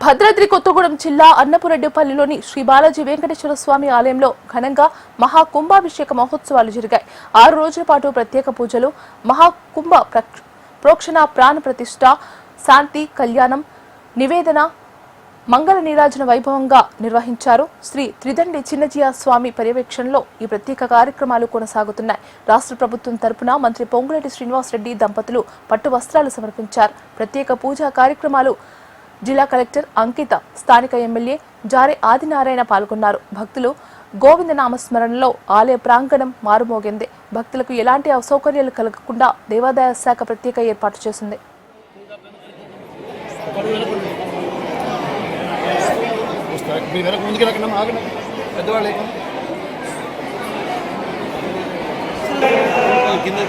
భద్రాద్రి కొత్తగూడెం జిల్లా అన్నపురెడ్డిపల్లిలోని శ్రీ బాలాజీ వెంకటేశ్వర స్వామి ఆలయంలో ఘనంగా మహాకుంభాభిషేక మహోత్సవాలు జరిగాయి. 6 రోజుల పాటు ప్రత్యేక పూజలు, మహాకుంభ ప్రోక్షణ, ప్రాణ ప్రతిష్ఠ, శాంతి కళ్యాణం, నివేదన, మంగళ నీరాజన వైభవంగా నిర్వహించారు. శ్రీ త్రిదండి చిన్నజీయ స్వామి పర్యవేక్షణలో ఈ ప్రత్యేక కార్యక్రమాలు కొనసాగుతున్నాయి. రాష్ట్ర ప్రభుత్వం తరపున మంత్రి పొంగులేటి శ్రీనివాసరెడ్డి దంపతులు పట్టు వస్త్రాలు సమర్పించారు. ప్రత్యేక పూజా కార్యక్రమాలు జిల్లా కలెక్టర్ అంకిత, స్థానిక ఎమ్మెల్యే జారే ఆదినారాయణ పాల్గొన్నారు. భక్తులు గోవింద నామస్మరణలో ఆలయ ప్రాంగణం మారుమోగింది. భక్తులకు ఎలాంటి అసౌకర్యాలు కలగకుండా దేవాదాయ శాఖ ప్రత్యేక ఏర్పాటు చేసింది. కింద